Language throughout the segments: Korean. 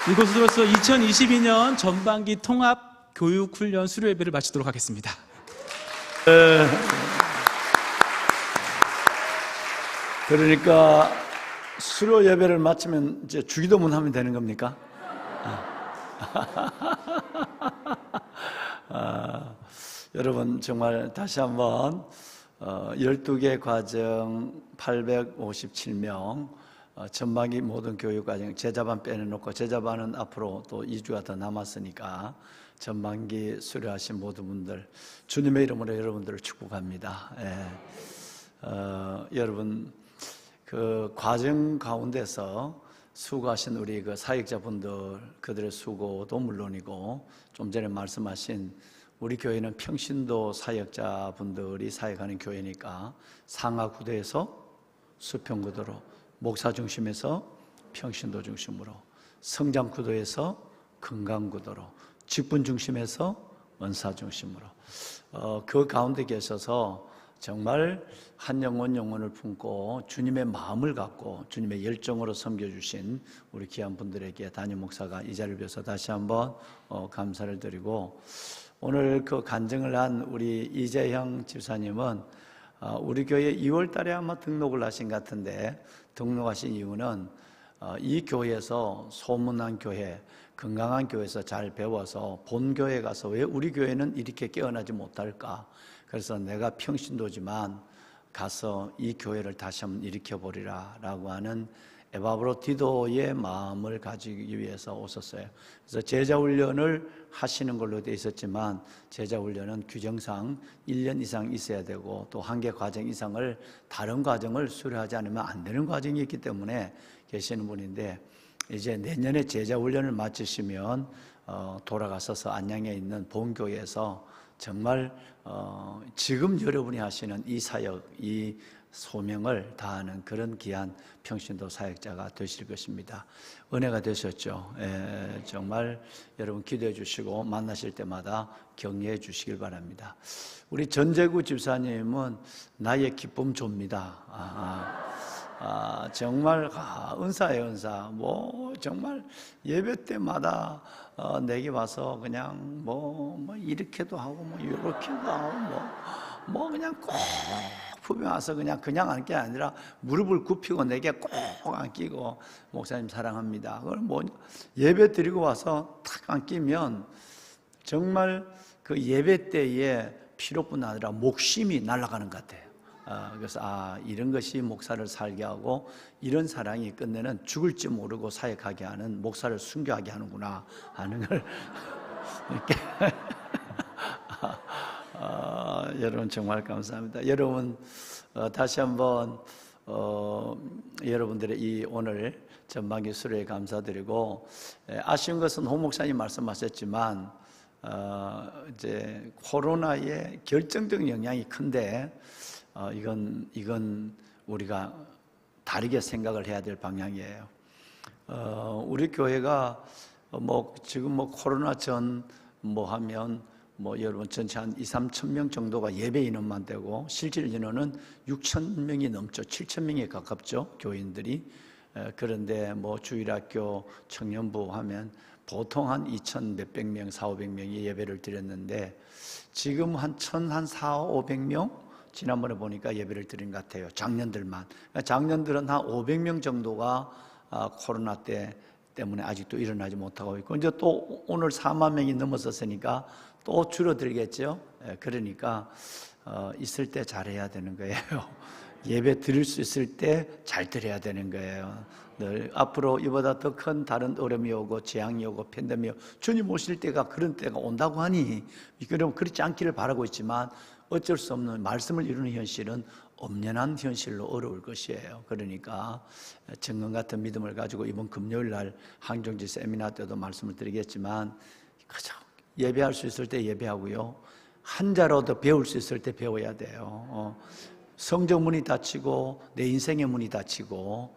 이곳으로서 2022년 전반기 통합 교육훈련 수료 예배를 마치도록 하겠습니다. 그러니까 수료 예배를 마치면 이제 주기도문 하면 되는 겁니까? 여러분 정말 다시 한번 12개 과정 857명 전반기 모든 교육과정 제자반 빼내놓고 제자반은 앞으로 또 2주가 더 남았으니까 전반기 수료하신 모든 분들 주님의 이름으로 여러분들을 축복합니다. 여러분 그 과정 가운데서 수고하신 우리 그 사역자분들 그들의 수고도 물론이고 좀 전에 말씀하신 우리 교회는 평신도 사역자분들이 사역하는 교회니까 상하구도에서 수평구도로 목사 중심에서 평신도 중심으로 성장구도에서 건강구도로 직분 중심에서 은사 중심으로 그 가운데 계셔서 정말 한 영혼 영혼을 품고 주님의 마음을 갖고 주님의 열정으로 섬겨주신 우리 귀한 분들에게 담임 목사가 이 자리를 빌어서 다시 한번 감사를 드리고 오늘 그 간증을 한 우리 이재형 집사님은 우리 교회 2월 달에 아마 등록을 하신 것 같은데 등록하신 이유는 이 교회에서 소문난 교회, 건강한 교회에서 잘 배워서 본 교회 가서 왜 우리 교회는 이렇게 깨어나지 못할까? 그래서 내가 평신도지만 가서 이 교회를 다시 한번 일으켜보리라 라고 하는 에바브로디도의 마음을 가지기 위해서 오셨어요. 그래서 제자훈련을 하시는 걸로 되어 있었지만 제자훈련은 규정상 1년 이상 있어야 되고 또 한 개 과정 이상을 다른 과정을 수료하지 않으면 안 되는 과정이 있기 때문에 계시는 분인데 이제 내년에 제자훈련을 마치시면 돌아가셔서 안양에 있는 본교회에서 정말 지금 여러분이 하시는 이 사역, 이 소명을 다하는 그런 귀한 평신도 사역자가 되실 것입니다. 은혜가 되셨죠? 정말 여러분 기도해 주시고 만나실 때마다 격려해 주시길 바랍니다. 우리 전재구 집사님은 나의 기쁨 조입니다. 정말 은사예요, 은사. 뭐 정말 예배 때마다 내게 와서 그냥 뭐 이렇게도 하고 뭐 이렇게도 하고 뭐 그냥 꼭 품에 와서 그냥 앉는 게 아니라 무릎을 굽히고 내게 꼭 안기고 목사님 사랑합니다. 그걸 뭐 예배 드리고 와서 탁 안기면 정말 그 예배 때에 피로뿐 아니라 목심이 날아가는 것 같아요. 그래서 이런 것이 목사를 살게 하고 이런 사랑이 끝내는 죽을지 모르고 사역하게 하는 목사를 순교하게 하는구나 하는 걸 이렇게 여러분 정말 감사합니다. 여러분 다시 한번 여러분들의 이 오늘 전반기 수료에 감사드리고 아쉬운 것은 홍 목사님 말씀하셨지만 이제 코로나의 결정적 영향이 큰데 이건 우리가 다르게 생각을 해야 될 방향이에요. 우리 교회가 지금 코로나 전 하면 여러분 전체 한 2-3천 명 정도가 예배 인원만 되고 실질 인원은 6천 명이 넘죠. 7천 명에 가깝죠, 교인들이. 그런데 주일학교 청년부 하면 보통 한 2천 몇백 명, 400-500명이 예배를 드렸는데 지금 한 1,400-500명 지난번에 보니까 예배를 드린 것 같아요. 작년들만. 작년들은 한 500명 정도가 코로나 때문에 아직도 일어나지 못하고 있고 이제 또 오늘 4만 명이 넘어섰으니까 또 줄어들겠죠. 그러니까 있을 때 잘해야 되는 거예요. 예배 드릴 수 있을 때 잘 드려야 되는 거예요. 늘 앞으로 이보다 더 큰 다른 어려움이 오고 재앙이 오고 팬데믹이 오고 주님 오실 때가 그런 때가 온다고 하니 그럼 그렇지 않기를 바라고 있지만 어쩔 수 없는 말씀을 이루는 현실은 엄연한 현실로 어려울 것이에요. 그러니까 정금 같은 믿음을 가지고 이번 금요일 날 항정지 세미나 때도 말씀을 드리겠지만 그저 예배할 수 있을 때 예배하고요. 한자라도 배울 수 있을 때 배워야 돼요. 성적 문이 닫히고 내 인생의 문이 닫히고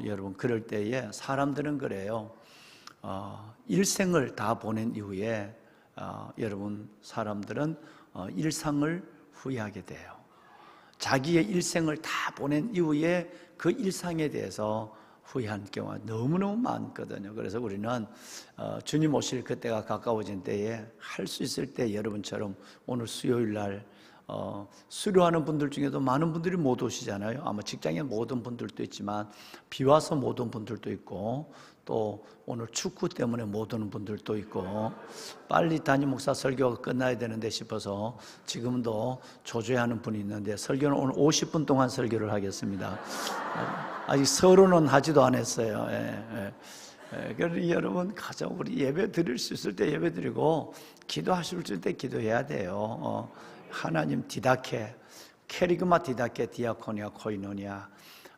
여러분 그럴 때에 사람들은 그래요. 일생을 다 보낸 이후에 여러분 사람들은 일상을 후회하게 돼요. 자기의 일생을 다 보낸 이후에 그 일상에 대해서 후회한 경우가 너무너무 많거든요. 그래서 우리는 주님 오실 그때가 가까워진 때에 할 수 있을 때 여러분처럼 오늘 수요일 날 수료하는 분들 중에도 많은 분들이 못 오시잖아요. 아마 직장에 못 온 분들도 있지만 비 와서 못 온 분들도 있고, 또 오늘 축구 때문에 못 오는 분들도 있고, 빨리 담임 목사 설교가 끝나야 되는데 싶어서 지금도 조조해하는 분이 있는데, 설교는 오늘 50분 동안 설교를 하겠습니다. 아직 서론은 하지도 않았어요. 그러니 여러분 가정 우리 예배 드릴 수 있을 때 예배 드리고, 기도하실 때 기도해야 돼요. 하나님 디다케, 캐리그마 디다케 디아코니아 코이노니아.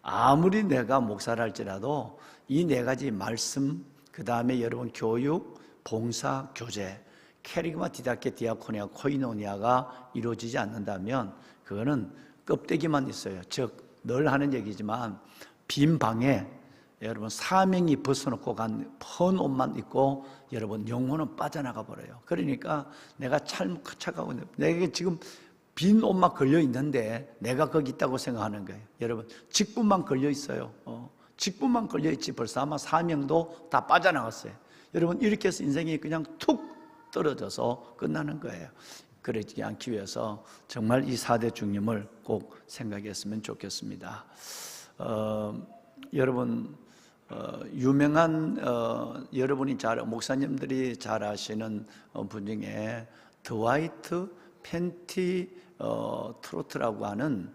아무리 내가 목사를 할지라도 이 네 가지 말씀, 그 다음에 여러분 교육, 봉사, 교제, 캐리그마 디다케 디아코니아 코이노니아가 이루어지지 않는다면 그거는 껍데기만 있어요. 즉 늘 하는 얘기지만 빈 방에 여러분 사명이 벗어놓고 간 펀 옷만 입고 여러분 영혼은 빠져나가 버려요. 그러니까 내가 착각하고 있는데, 내게 지금 빈 옷만 걸려 있는데 내가 거기 있다고 생각하는 거예요. 여러분 직분만 걸려 있어요. 직분만 걸려 있지 벌써 아마 사명도 다 빠져나갔어요. 여러분 이렇게 해서 인생이 그냥 툭 떨어져서 끝나는 거예요. 그러지 않기 위해서 정말 이 4대 중림을 꼭 생각했으면 좋겠습니다. 여러분 유명한 여러분이 목사님들이 잘 아시는 분 중에 드와이트 펜티 트로트라고 하는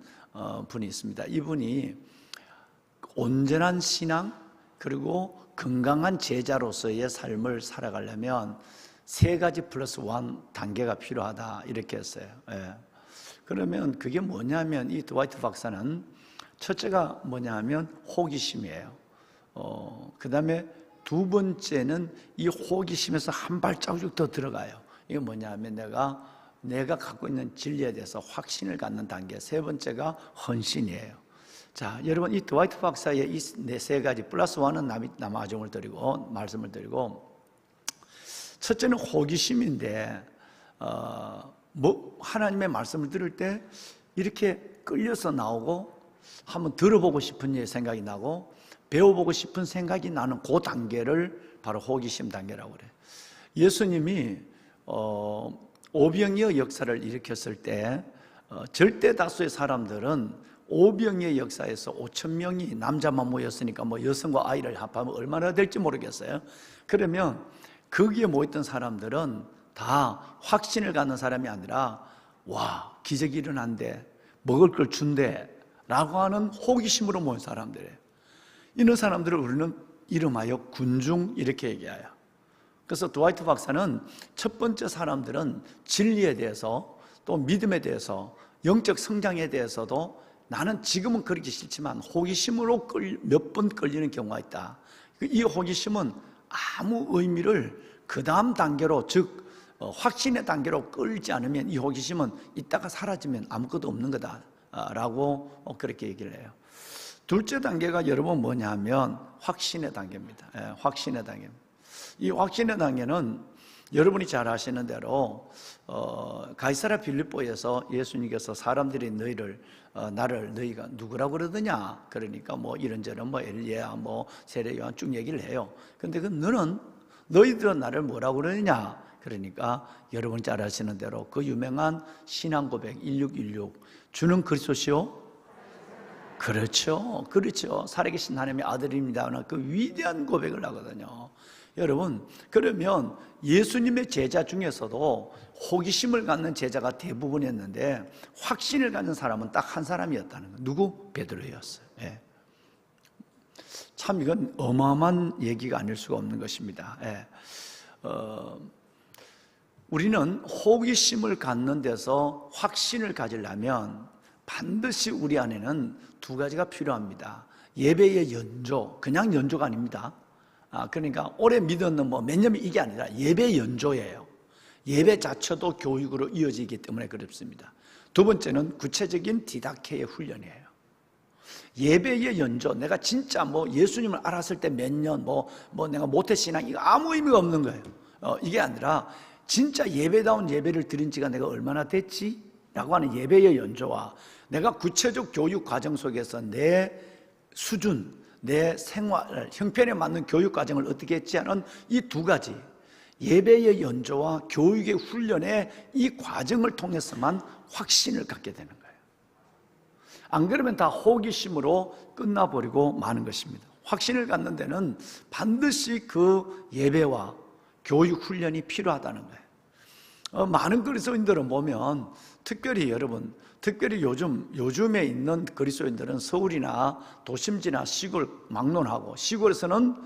분이 있습니다. 이분이 온전한 신앙 그리고 건강한 제자로서의 삶을 살아가려면 3가지 플러스 1 단계가 필요하다 이렇게 했어요. 그러면 그게 뭐냐면 이 드와이트 박사는 첫째가 뭐냐면 호기심이에요. 그 다음에 2번째는 이 호기심에서 한 발자국 더 들어가요. 이게 뭐냐면 내가 갖고 있는 진리에 대해서 확신을 갖는 단계. 3번째가 헌신이에요. 자, 여러분 이 드와이트 박사의 이 3가지 플러스 1은 남아종을 드리고 말씀을 드리고, 첫째는 호기심인데 하나님의 말씀을 들을 때 이렇게 끌려서 나오고 한번 들어보고 싶은 생각이 나고 배워보고 싶은 생각이 나는 그 단계를 바로 호기심 단계라고 그래요. 예수님이 오병이어 역사를 일으켰을 때 절대 다수의 사람들은 오병이어 역사에서 5,000명이 남자만 모였으니까 뭐 여성과 아이를 합하면 얼마나 될지 모르겠어요. 그러면 거기에 모였던 사람들은 다 확신을 갖는 사람이 아니라 와 기적이 일어난대, 먹을 걸 준대 라고 하는 호기심으로 모인 사람들이에요. 이런 사람들을 우리는 이름하여 군중 이렇게 얘기해요. 그래서 드와이트 박사는 첫 번째 사람들은 진리에 대해서 또 믿음에 대해서 영적 성장에 대해서도 나는 지금은 그렇게 싫지만 호기심으로 몇 번 끌리는 경우가 있다. 이 호기심은 아무 의미를 그 다음 단계로 즉 확신의 단계로 끌지 않으면 이 호기심은 있다가 사라지면 아무것도 없는 거다 라고 그렇게 얘기를 해요. 둘째 단계가 여러분 뭐냐면 확신의 단계입니다. 확신의 단계입니다. 이 확신의 단계는 여러분이 잘 아시는 대로 가이사랴 빌립보에서 예수님께서 사람들이 나를 너희가 누구라고 그러더냐, 그러니까 뭐 이런저런 뭐 엘리야 뭐 세례 요한 쭉 얘기를 해요. 근데 너희들은 나를 뭐라고 그러느냐, 그러니까 여러분 잘 아시는 대로 그 유명한 신앙 고백 1616 주는 그리스도시요, 그렇죠. 살아계신 하나님의 아들입니다. 그 위대한 고백을 하거든요. 여러분, 그러면 예수님의 제자 중에서도 호기심을 갖는 제자가 대부분이었는데 확신을 갖는 사람은 딱 한 사람이었다는 거예요. 누구? 베드로였어요. 참 이건 어마어마한 얘기가 아닐 수가 없는 것입니다. 우리는 호기심을 갖는 데서 확신을 가지려면 반드시 우리 안에는 2가지가 필요합니다. 예배의 연조, 그냥 연조가 아닙니다. 그러니까 오래 믿었는 몇 년이 이게 아니라 예배 연조예요. 예배 자체도 교육으로 이어지기 때문에 그렇습니다. 2번째는 구체적인 디다케의 훈련이에요. 예배의 연조, 내가 진짜 예수님을 알았을 때 몇 년, 내가 모태신앙, 이거 아무 의미가 없는 거예요. 이게 아니라 진짜 예배다운 예배를 드린 지가 내가 얼마나 됐지? 라고 하는 예배의 연조와 내가 구체적 교육 과정 속에서 내 수준, 내 생활, 형편에 맞는 교육 과정을 어떻게 했지 하는 이 두 가지, 예배의 연조와 교육의 훈련의 이 과정을 통해서만 확신을 갖게 되는 거예요. 안 그러면 다 호기심으로 끝나버리고 마는 것입니다. 확신을 갖는 데는 반드시 그 예배와 교육 훈련이 필요하다는 거예요. 많은 그리스도인들은 보면 특별히 요즘에 있는 그리스도인들은 서울이나 도심지나 시골 막론하고, 시골에서는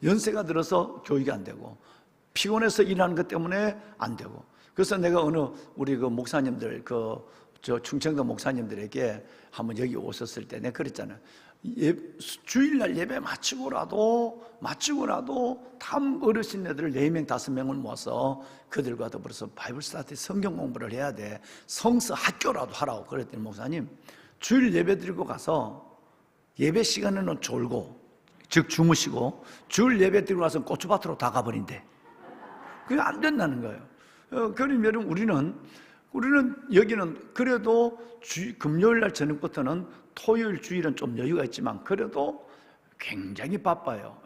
연세가 들어서 교육이 안 되고 피곤해서 일하는 것 때문에 안 되고, 그래서 내가 우리 그 목사님들, 충청도 목사님들에게 한번 여기 오셨을 때 내가 그랬잖아요. 주일날 예배 마치고라도 다음 어르신네들 4명 5명을 모아서 그들과 더불어서 바이블 스터디 성경 공부를 해야 돼. 성서 학교라도 하라고 그랬더니, 목사님 주일 예배 드리고 가서 예배 시간에는 졸고, 즉 주무시고, 주일 예배 드리고 나서 고추밭으로 다 가버린대. 그게 안 된다는 거예요. 그러면 우리는 여기는 그래도 금요일날 저녁부터는, 토요일 주일은 좀 여유가 있지만 그래도 굉장히 바빠요.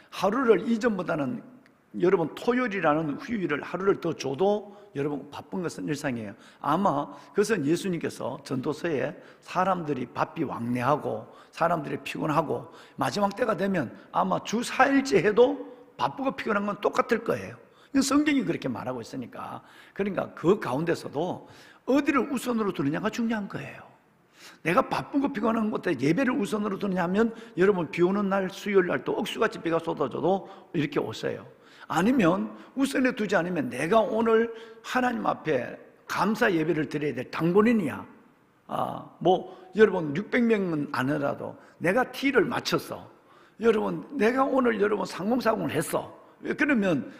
하루를 이전보다는, 여러분 토요일이라는 휴일을 하루를 더 줘도 여러분 바쁜 것은 일상이에요. 아마 그것은 예수님께서 전도서에 사람들이 바삐 왕래하고 사람들이 피곤하고 마지막 때가 되면 아마 주 4일째 해도 바쁘고 피곤한 건 똑같을 거예요. 성경이 그렇게 말하고 있으니까. 그러니까 그 가운데서도 어디를 우선으로 두느냐가 중요한 거예요. 내가 바쁘고 피곤한 것때 예배를 우선으로 두느냐면, 여러분 비 오는 날 수요일 날 또 억수같이 비가 쏟아져도 이렇게 오세요. 아니면 우선에 두지 않으면 내가 오늘 하나님 앞에 감사 예배를 드려야 될 당본인이야. 여러분 600명은 아니라도 내가 티를 맞췄어. 내가 오늘 상봉사공을 했어. 그러면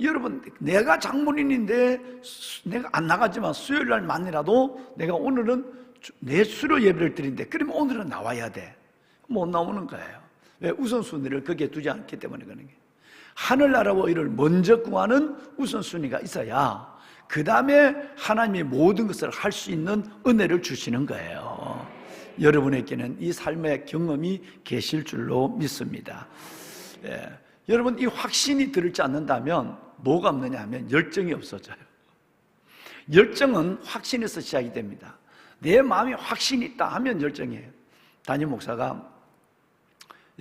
여러분 내가 장본인인데 내가 안 나가지만 수요일 날만이라도 내가 오늘은 내 수로 예배를 드린대. 그러면 오늘은 나와야 돼. 못 나오는 거예요. 왜? 우선순위를 거기에 두지 않기 때문에 그런 게. 하늘나라와 이를 먼저 구하는 우선순위가 있어야 그 다음에 하나님이 모든 것을 할 수 있는 은혜를 주시는 거예요. 여러분에게는 이 삶의 경험이 계실 줄로 믿습니다. 여러분, 이 확신이 들지 않는다면 뭐가 없느냐 하면 열정이 없어져요. 열정은 확신에서 시작이 됩니다. 내 마음에 확신이 있다 하면 열정이에요. 담임 목사가,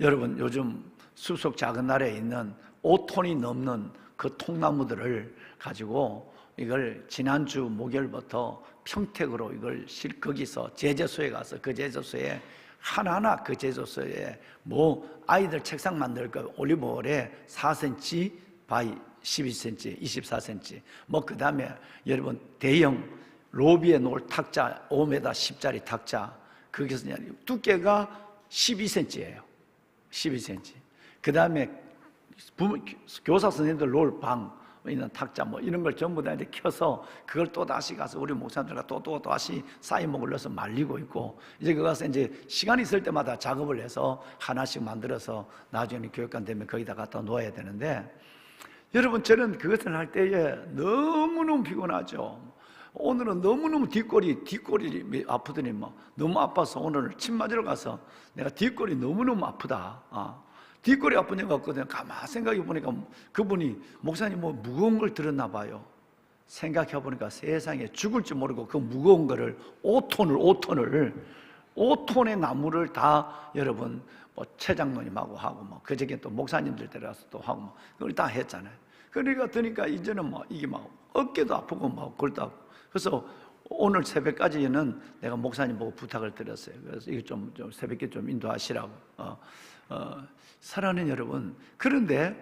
여러분 요즘 숲속 작은 나라에 있는 5톤이 넘는 그 통나무들을 가지고 이걸 지난주 목요일부터 평택으로 이걸 거기서 제재소에 가서 그 제재소에 하나하나 그 제재소에 아이들 책상 만들 거 올리브홀에 4cm 바이 12cm, 24cm 그 다음에 여러분 대형 로비에 놓을 탁자 5m 10짜리 탁자, 거기서 두께가 12cm예요. 12cm. 그 다음에 교사 선생님들 놓을 방 있는 탁자 이런 걸 전부 다 이제 켜서 그걸 또 다시 가서 우리 목사님들과 또 다시 사이목을 넣어서 말리고 있고, 이제 그거 가서 이제 시간이 있을 때마다 작업을 해서 하나씩 만들어서 나중에 교육관 되면 거기다 갖다 놓아야 되는데, 여러분 저는 그것을 할 때에 너무너무 피곤하죠. 오늘은 너무너무 뒷골이 아프더니 너무 아파서 오늘 침 맞으러 가서 내가 뒷골이 너무너무 아프다. 뒷골이 아프냐고 했거든요. 가만히 생각해 보니까 그분이 목사님 무거운 걸 들었나 봐요. 생각해 보니까 세상에 죽을 줄 모르고 그 무거운 거를 5톤의 나무를 다 여러분 최장로님하고 하고 그저께 또 목사님들 데려와서 또 하고 그걸 다 했잖아요. 그러니까 이제는 이게 어깨도 아프고 그렇다. 그래서 오늘 새벽까지는 내가 목사님 보고 부탁을 드렸어요. 그래서 이거 좀 새벽에 좀 인도하시라고. 사랑하는 여러분, 그런데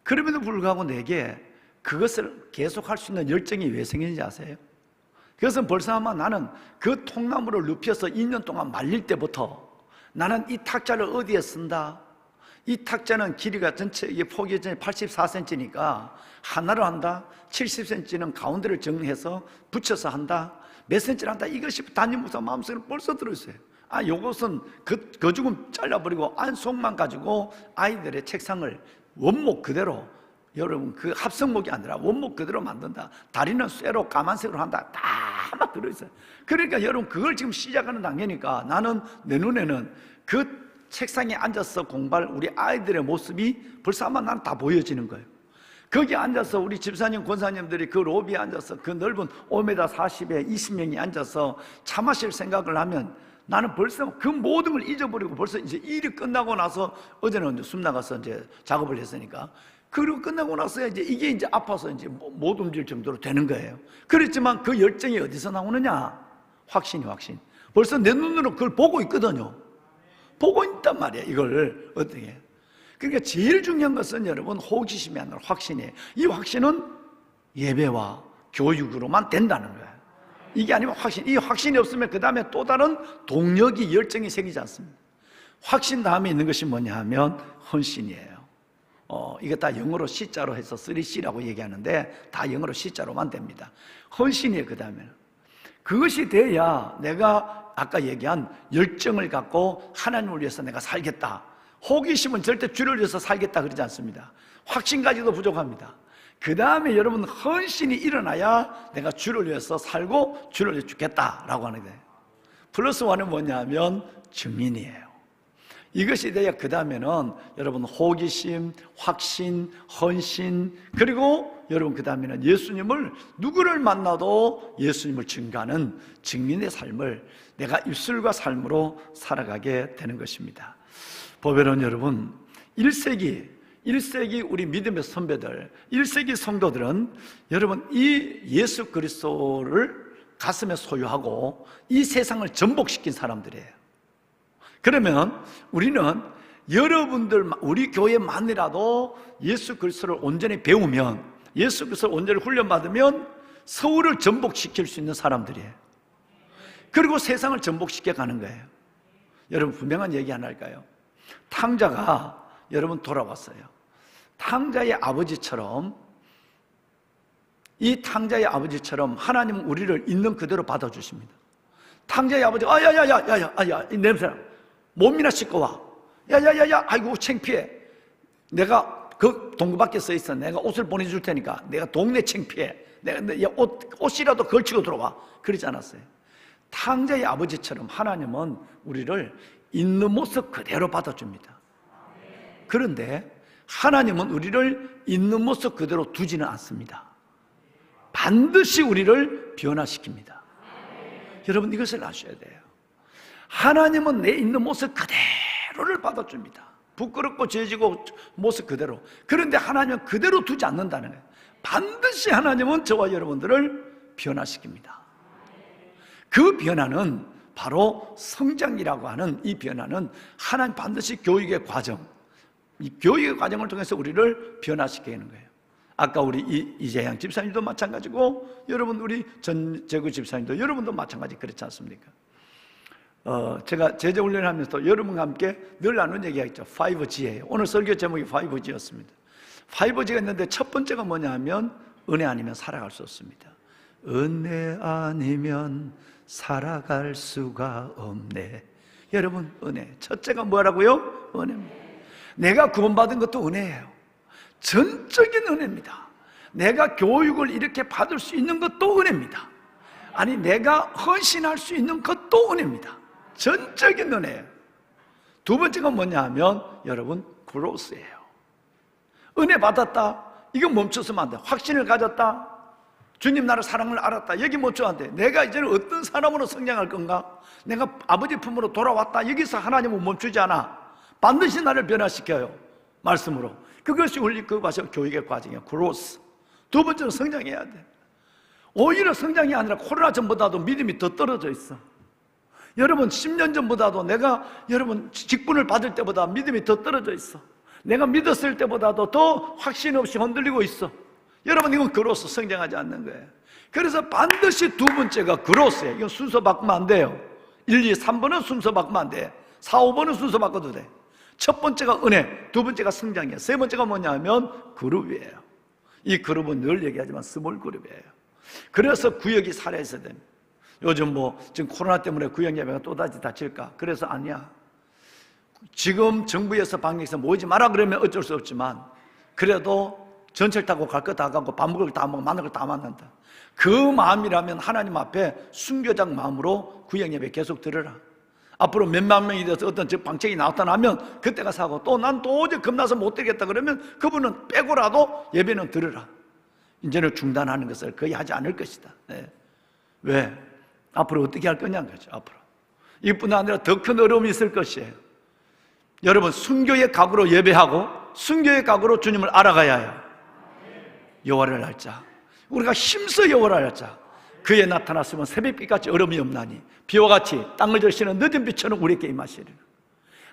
그럼에도 불구하고 내게 그것을 계속할 수 있는 열정이 왜 생기는지 아세요? 그것은 벌써 아마 나는 그 통나무를 눕혀서 2년 동안 말릴 때부터 나는 이 탁자를 어디에 쓴다. 이 탁자는 길이가 전체 이게 폭이 84cm니까 하나로 한다. 70cm는 가운데를 정리해서 붙여서 한다. 몇 cm를 한다. 이것이 담임 목사 마음속에 벌써 들어있어요. 요것은 그 죽음 잘라버리고 안속만 가지고 아이들의 책상을 원목 그대로, 여러분 그 합성목이 아니라 원목 그대로 만든다. 다리는 쇠로 까만색으로 한다. 다 막 들어있어요. 그러니까 여러분 그걸 지금 시작하는 단계니까 나는 내 눈에는 그 책상에 앉아서 공부할 우리 아이들의 모습이 벌써 아마 난 다 보여지는 거예요. 거기 앉아서 우리 집사님, 권사님들이 그 로비에 앉아서 그 넓은 5m 40에 20명이 앉아서 차 마실 생각을 하면 나는 벌써 그 모든 걸 잊어버리고 벌써 이제 일이 끝나고 나서 어제는 이제 숨 나가서 이제 작업을 했으니까 그리고 끝나고 나서 이제 이게 이제 아파서 이제 못 움직일 정도로 되는 거예요. 그렇지만 그 열정이 어디서 나오느냐? 확신. 벌써 내 눈으로 그걸 보고 있거든요. 보고 있단 말이에요. 이걸 어떻게? 그러니까 제일 중요한 것은 여러분 호기심이 아니라 확신이에요. 이 확신은 예배와 교육으로만 된다는 거예요. 이게 아니면 확신. 이 확신이 없으면 그 다음에 또 다른 동력이 열정이 생기지 않습니다. 확신 다음에 있는 것이 뭐냐 하면 헌신이에요. 이거 다 영어로 C자로 해서 3C라고 얘기하는데 다 영어로 C자로만 됩니다. 헌신이에요. 그 다음에는 그것이 돼야 내가 아까 얘기한 열정을 갖고 하나님을 위해서 내가 살겠다. 호기심은 절대 주를 위해서 살겠다 그러지 않습니다. 확신 가지고도 부족합니다. 그 다음에 여러분 헌신이 일어나야 내가 주를 위해서 살고 주를 위해서 죽겠다라고 하는 거예요. 플러스 1은 뭐냐면 증인이에요. 이것이 돼야 그 다음에는 여러분 호기심, 확신, 헌신, 그리고 여러분 그 다음에는 예수님을 누구를 만나도 예수님을 증거하는 증인의 삶을 내가 입술과 삶으로 살아가게 되는 것입니다. 보배로운 여러분, 1세기 우리 믿음의 선배들, 1세기 성도들은 여러분 이 예수 그리스도를 가슴에 소유하고 이 세상을 전복시킨 사람들이에요. 그러면 우리는 여러분들 우리 교회만이라도 예수 그리스도를 온전히 배우면, 예수 그리스도를 온전히 훈련받으면 서울을 전복시킬 수 있는 사람들이에요. 그리고 세상을 전복시켜 가는 거예요. 여러분 분명한 얘기 하나 할까요? 탕자가 여러분 돌아왔어요. 탕자의 아버지처럼, 이 탕자의 아버지처럼 하나님은 우리를 있는 그대로 받아주십니다. 탕자의 아버지가 야야야야야야 이 냄새나 몸이나 씻고 와. 야야야야 아이고 창피해. 내가 그 동구 밖에 서 있어. 내가 옷을 보내줄 테니까. 내가 동네 창피해. 내가 옷이라도 걸치고 들어와. 그러지 않았어요. 탕자의 아버지처럼 하나님은 우리를 있는 모습 그대로 받아줍니다. 그런데 하나님은 우리를 있는 모습 그대로 두지는 않습니다. 반드시 우리를 변화시킵니다. 여러분 이것을 아셔야 돼요. 하나님은 내 있는 모습 그대로를 받아줍니다. 부끄럽고 죄지고 모습 그대로. 그런데 하나님은 그대로 두지 않는다는 거예요. 반드시 하나님은 저와 여러분들을 변화시킵니다. 그 변화는 바로 성장이라고 하는 이 변화는 하나님 반드시 교육의 과정, 이 교육의 과정을 통해서 우리를 변화시키는 거예요. 아까 우리 이재양 집사님도 마찬가지고 여러분 우리 전재구 집사님도 여러분도 마찬가지 그렇지 않습니까? 제가 제자훈련을 하면서 여러분과 함께 늘 나눈 얘기가 있죠. 5G예요. 오늘 설교 제목이 5G였습니다. 5G가 있는데 첫 번째가 뭐냐 하면 은혜 아니면 살아갈 수 없습니다. 은혜 아니면 살아갈 수가 없네. 여러분 은혜 첫째가 뭐라고요? 은혜입니다. 내가 구원받은 것도 은혜예요. 전적인 은혜입니다. 내가 교육을 이렇게 받을 수 있는 것도 은혜입니다. 아니 내가 헌신할 수 있는 것도 은혜입니다. 전적인 은혜예요. 두 번째가 뭐냐 하면 여러분 그로스예요. 은혜 받았다. 이거 멈춰서면 안 돼. 확신을 가졌다. 주님 나를 사랑을 알았다. 여기 멈춰 안 돼. 내가 이제는 어떤 사람으로 성장할 건가? 내가 아버지 품으로 돌아왔다. 여기서 하나님은 멈추지 않아. 반드시 나를 변화시켜요. 말씀으로. 그것이 우리 그 과정, 교육의 과정이에요. 그로스. 두 번째는 성장해야 돼. 오히려 성장이 아니라 코로나 전보다도 믿음이 더 떨어져 있어. 여러분 10년 전보다도 내가 여러분 직분을 받을 때보다 믿음이 더 떨어져 있어. 내가 믿었을 때보다도 더 확신 없이 흔들리고 있어. 여러분 이건 그로스, 성장하지 않는 거예요. 그래서 반드시 두 번째가 그로스예요. 이건 순서 바꾸면 안 돼요. 1, 2, 3번은 순서 바꾸면 안 돼. 4, 5번은 순서 바꿔도 돼. 첫 번째가 은혜, 두 번째가 성장이에요. 세 번째가 뭐냐 하면 그룹이에요. 이 그룹은 늘 얘기하지만 스몰 그룹이에요. 그래서 구역이 살아있어야 됩니다. 요즘 지금 코로나 때문에 구역 예배가 또다시 닫힐까? 그래서 아니야. 지금 정부에서 방역에서 모이지 마라 그러면 어쩔 수 없지만 그래도 전철 타고 갈 거 다 가고 밥 먹을 거 다 먹고 만날 거 다 만난다. 그 마음이라면 하나님 앞에 순교장 마음으로 구역 예배 계속 들으라. 앞으로 몇만 명이 돼서 어떤 저 방책이 나타나면 그때가 사고, 또 난 도저히 겁나서 못 되겠다 그러면 그분은 빼고라도 예배는 들으라. 이제는 중단하는 것을 거의 하지 않을 것이다. 네. 왜? 앞으로 어떻게 할 거냐는 거죠. 앞으로 이뿐 아니라 더 큰 어려움이 있을 것이에요. 여러분, 순교의 각오로 예배하고 순교의 각오로 주님을 알아가야 해요. 여호와를 알자. 우리가 힘써 여호와를 알자. 그에 나타났으면 새벽빛같이 어려움이 없나니 비와 같이 땅을 적시는 늦은 빛처럼 우리에게 임하시리라.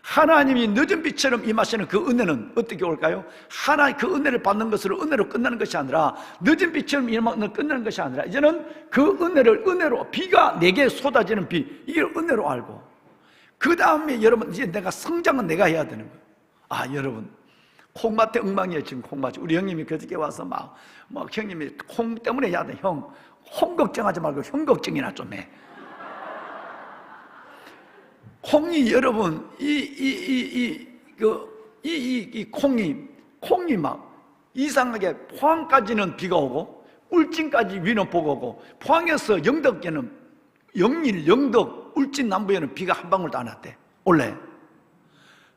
하나님이 늦은 빛처럼 임하시는 그 은혜는 어떻게 올까요? 하나님 그 은혜를 받는 것으로 은혜로 끝나는 것이 아니라, 늦은 빛처럼 임하는 끝나는 것이 아니라, 이제는 그 은혜를 은혜로, 비가 내게 쏟아지는 비, 이걸 은혜로 알고, 그 다음에 여러분 이제 내가 성장은 내가 해야 되는 거예요. 아, 여러분, 콩밭에 엉망이에요. 지금 콩밭이. 우리 형님이 그저께 와서 막 형님이 콩 때문에 해야 돼. 형, 콩 걱정하지 말고 형 걱정이나 좀 해. 콩이 여러분, 콩이 막 이상하게 포항까지는 비가 오고 울진까지 위는 보고 오고, 포항에서 영덕에는 영일, 영덕, 울진 남부에는 비가 한 방울도 안 왔대. 원래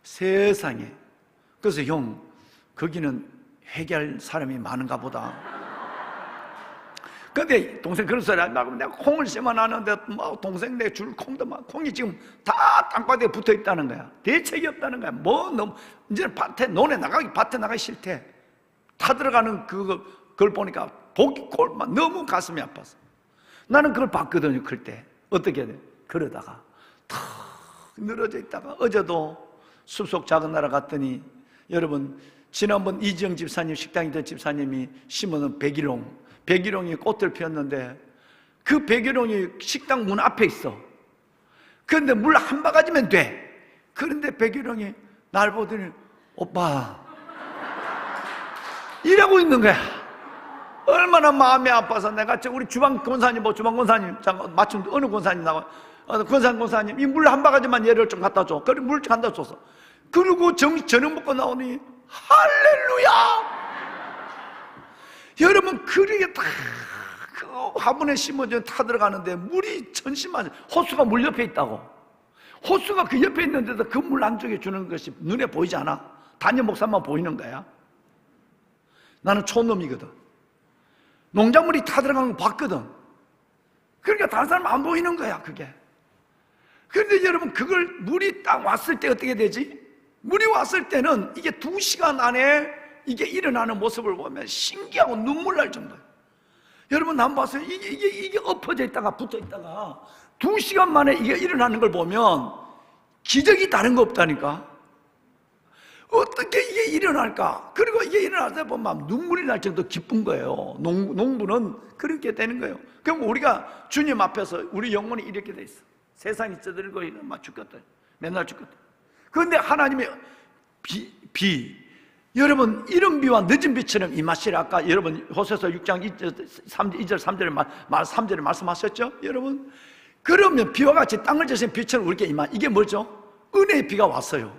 세상에. 그래서 형, 거기는 회개할 사람이 많은가 보다. 근데 동생 그런 소리 하지 말고, 내가 콩을 심어놨는데 뭐 동생 내 줄 콩도 막, 콩이 지금 다 땅바닥에 붙어 있다는 거야. 대책이 없다는 거야. 뭐 너무 이제는 밭에 나가기 싫대. 타들어가는 그걸 보니까 보기 꼴만 너무 가슴이 아팠어. 나는 그걸 봤거든요. 클 때 어떻게 해야 돼? 그러다가 탁 늘어져 있다가 어제도 숲속 작은 나라 갔더니, 여러분, 지난번 이지영 집사님, 식당이던 집사님이 심어놓은 백일홍이 꽃을 피웠는데, 그 백일홍이 식당 문 앞에 있어. 그런데 물 한 바가지면 돼. 그런데 백일홍이 날 보더니, 오빠 이러고 있는 거야. 얼마나 마음이 아파서 내가 우리 주방 권사님, 마침 어느 권사님 나와, 권사님 이 물 한 바가지만 얘를 좀 갖다 줘. 그래 물 갖다 줬어. 그리고 저녁 먹고 나오니 할렐루야. 여러분, 그렇게 다 그 화분에 심어져 타 들어가는데 물이 전심하죠. 호수가 물 옆에 있다고. 호수가 그 옆에 있는데도 그 물 안쪽에 주는 것이 눈에 보이지 않아. 담임 목사만 보이는 거야. 나는 촌놈이거든. 농작물이 타 들어가는 거 봤거든. 그러니까 다른 사람 안 보이는 거야, 그게. 그런데 여러분, 그걸 물이 딱 왔을 때 어떻게 되지? 물이 왔을 때는 이게 2시간 안에 이게 일어나는 모습을 보면 신기하고 눈물 날 정도예요. 여러분, 난 봤어요. 이게 엎어져 있다가 붙어 있다가 2시간 만에 이게 일어나는 걸 보면 기적이 다른 거 없다니까. 어떻게 이게 일어날까? 그리고 이게 일어날 때 보면 눈물이 날 정도 기쁜 거예요. 농부는 그렇게 되는 거예요. 그럼 우리가 주님 앞에서 우리 영혼이 이렇게 돼 있어. 세상이 쩌들고 막 죽겠다. 맨날 죽겠다. 그런데 하나님의 여러분, 이런 비와 늦은 비처럼 임하시라. 아까 여러분 호세서 6장 2절 3절에 말씀하셨죠? 여러분, 그러면 비와 같이 땅을 저신 비처럼 우리에게 임하, 이게 뭐죠? 은혜의 비가 왔어요.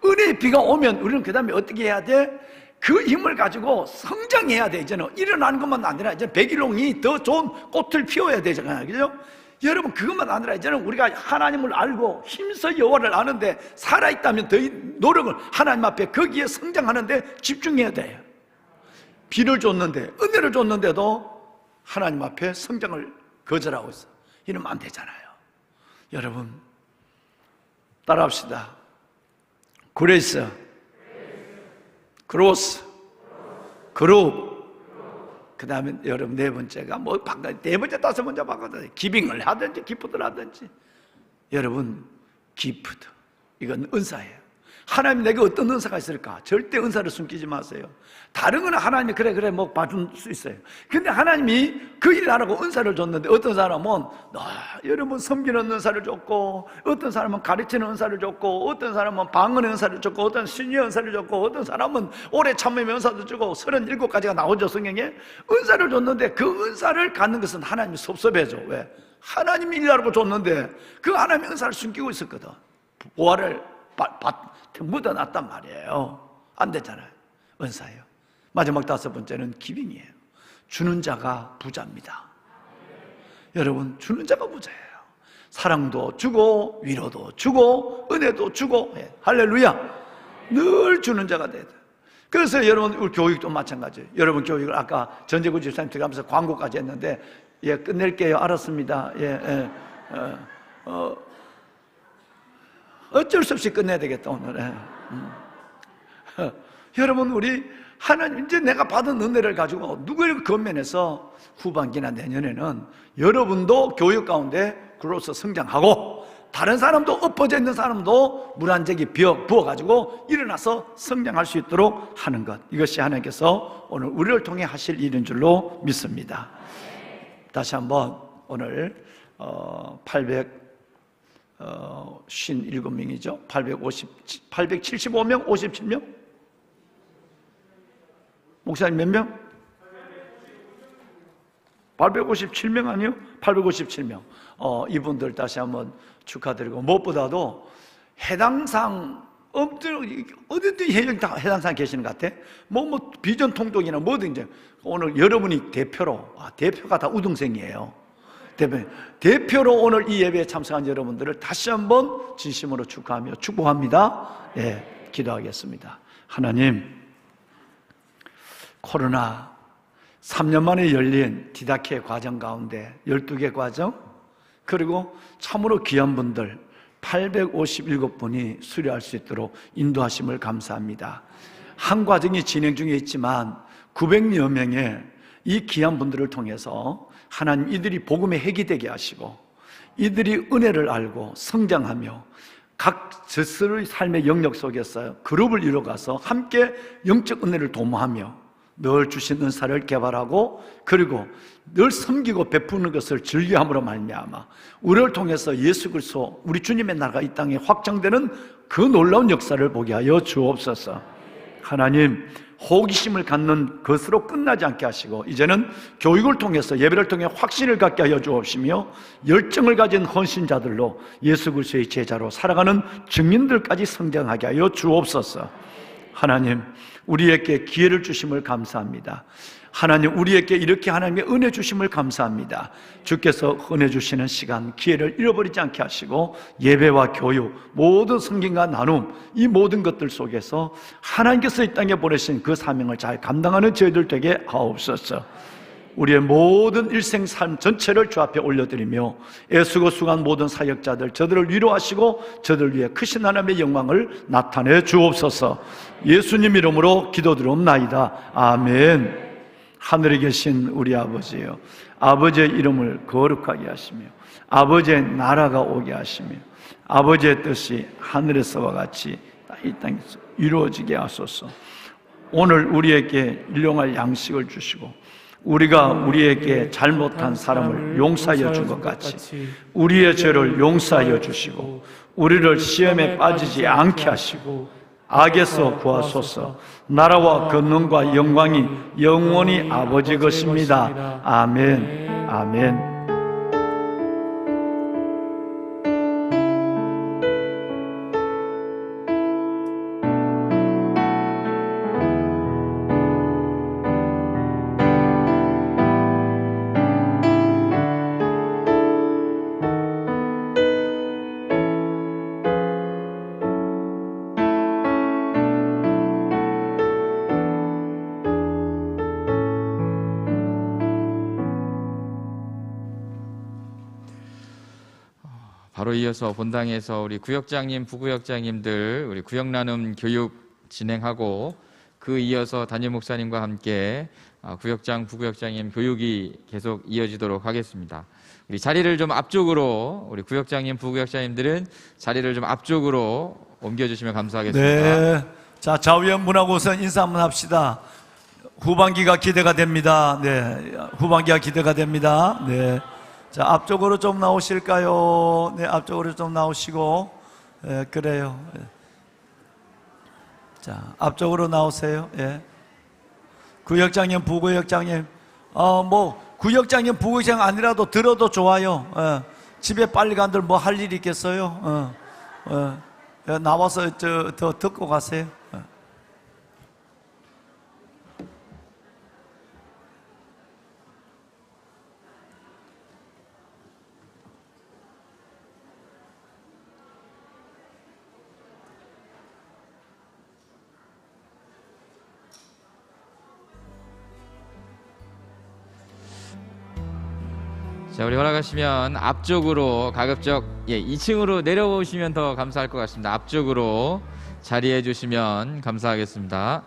은혜의 비가 오면 우리는 그 다음에 어떻게 해야 돼? 그 힘을 가지고 성장해야 돼. 이제는 일어나는 것만 아니라 이제 백일홍이 더 좋은 꽃을 피워야 되잖아요. 그죠? 여러분, 그것만 아니라 이제는 우리가 하나님을 알고 힘써 여호와를 아는데 살아있다면 더 노력을 하나님 앞에 거기에 성장하는데 집중해야 돼요. 비를 줬는데, 은혜를 줬는데도 하나님 앞에 성장을 거절하고 있어. 이러면 안 되잖아요. 여러분, 따라합시다. 그레이스, 그로스, 그룹. 그 다음에 여러분, 네 번째가 네 번째, 다섯 번째 바꿔서 기빙을 하든지 기프트를 하든지. 여러분, 기프트, 이건 은사예요. 하나님 내게 어떤 은사가 있을까? 절대 은사를 숨기지 마세요. 다른 건 하나님이 그래 뭐 봐줄 수 있어요. 근데 하나님이 그 일을 하라고 은사를 줬는데, 어떤 사람은 여러분 섬기는 은사를 줬고, 어떤 사람은 가르치는 은사를 줬고, 어떤 사람은 방언의 은사를 줬고, 어떤 신유의 은사를 줬고, 어떤 사람은 오래 참음의 은사도 주고, 37가지가 나오죠, 성경에. 은사를 줬는데 그 은사를 갖는 것은 하나님이 섭섭해져. 왜? 하나님이 일하라고 줬는데 그 하나님의 은사를 숨기고 있었거든. 보화를 묻어놨단 말이에요. 안 되잖아요. 은사예요. 마지막 다섯 번째는 기빙이에요. 주는 자가 부자입니다. 여러분, 주는 자가 부자예요. 사랑도 주고 위로도 주고 은혜도 주고, 할렐루야. 늘 주는 자가 돼야 돼. 그래서 여러분 우리 교육도 마찬가지예요. 여러분 교육을 아까 전재구 집사님 들어가면서 광고까지 했는데, 끝낼게요. 알았습니다. 어쩔 수 없이 끝내야 되겠다 오늘. 여러분, 우리 하나님, 이제 내가 받은 은혜를 가지고 누구를 건면해서 후반기나 내년에는 여러분도 교육 가운데 그로서 성장하고, 다른 사람도 엎어져 있는 사람도 물 한 적이 부어가지고 일어나서 성장할 수 있도록 하는 것, 이것이 하나님께서 오늘 우리를 통해 하실 일인 줄로 믿습니다. 다시 한번 오늘 857명이죠. 875명, 57명? 목사님 몇 명? 857명 아니요? 857명. 이분들 다시 한번 축하드리고, 무엇보다도 해당상 어디든 다 해당상 계시는 것 같아. 비전 통독이나 뭐든지 오늘 여러분이 대표로, 대표가 다 우등생이에요. 대표로 오늘 이 예배에 참석한 여러분들을 다시 한번 진심으로 축하하며 축복합니다. 기도하겠습니다. 하나님, 코로나 3년 만에 열린 디다케 과정 가운데 12개 과정, 그리고 참으로 귀한 분들 857분이 수료할 수 있도록 인도하심을 감사합니다. 한 과정이 진행 중에 있지만 900여 명의 이 귀한 분들을 통해서 하나님, 이들이 복음의 핵이 되게 하시고, 이들이 은혜를 알고 성장하며 각 스스로의 삶의 영역 속에서 그룹을 이뤄가서 함께 영적 은혜를 도모하며 늘 주신 은사를 개발하고, 그리고 늘 섬기고 베푸는 것을 즐겨함으로 말미암아 우리를 통해서 예수 그리스도 우리 주님의 나라가 이 땅에 확장되는 그 놀라운 역사를 보게 하여 주옵소서. 하나님, 호기심을 갖는 것으로 끝나지 않게 하시고, 이제는 교육을 통해서 예배를 통해 확신을 갖게 하여 주옵시며, 열정을 가진 헌신자들로 예수 그리스도의 제자로 살아가는 증인들까지 성장하게 하여 주옵소서. 하나님, 우리에게 기회를 주심을 감사합니다. 하나님, 우리에게 이렇게 하나님의 은혜 주심을 감사합니다. 주께서 은혜 주시는 시간, 기회를 잃어버리지 않게 하시고, 예배와 교육, 모든 성경과 나눔, 이 모든 것들 속에서 하나님께서 이 땅에 보내신 그 사명을 잘 감당하는 저희들 되게 하옵소서. 우리의 모든 일생 삶 전체를 주 앞에 올려드리며, 애쓰고 수고한 모든 사역자들, 저들을 위로하시고 저들 위해 크신 하나님의 영광을 나타내 주옵소서. 예수님 이름으로 기도드리옵나이다. 아멘. 하늘에 계신 우리 아버지여, 아버지의 이름을 거룩하게 하시며 아버지의 나라가 오게 하시며 아버지의 뜻이 하늘에서와 같이 이 땅에서 이루어지게 하소서. 오늘 우리에게 일용할 양식을 주시고, 우리가 우리에게 잘못한 사람을 용서하여 준 것 같이 우리의 죄를 용서하여 주시고, 우리를 시험에 빠지지 않게 하시고 악에서 구하소서. 나라와 권능과 영광이 영원히 아버지 것입니다. 아멘. 아멘. 바로 이어서 본당에서 우리 구역장님, 부구역장님들 우리 구역 나눔 교육 진행하고, 그 이어서 담임 목사님과 함께 구역장, 부구역장님 교육이 계속 이어지도록 하겠습니다. 우리 자리를 좀 앞쪽으로, 우리 구역장님, 부구역장님들은 자리를 좀 앞쪽으로 옮겨주시면 감사하겠습니다. 네. 자, 좌우연분하고 우선 인사 한번 합시다. 후반기가 기대가 됩니다. 네. 후반기가 기대가 됩니다. 네. 자, 앞쪽으로 좀 나오실까요? 네, 앞쪽으로 좀 나오시고. 네, 그래요. 네. 자, 앞쪽으로 나오세요. 예. 구역장님, 부구역장님. 구역장님, 부구역장 아니라도 들어도 좋아요. 집에 빨리 간들 뭐 할 일이 있겠어요? 나와서 더 듣고 가세요. 자, 우리 허락하시면 앞쪽으로 가급적 2층으로 내려오시면 더 감사할 것 같습니다. 앞쪽으로 자리해 주시면 감사하겠습니다.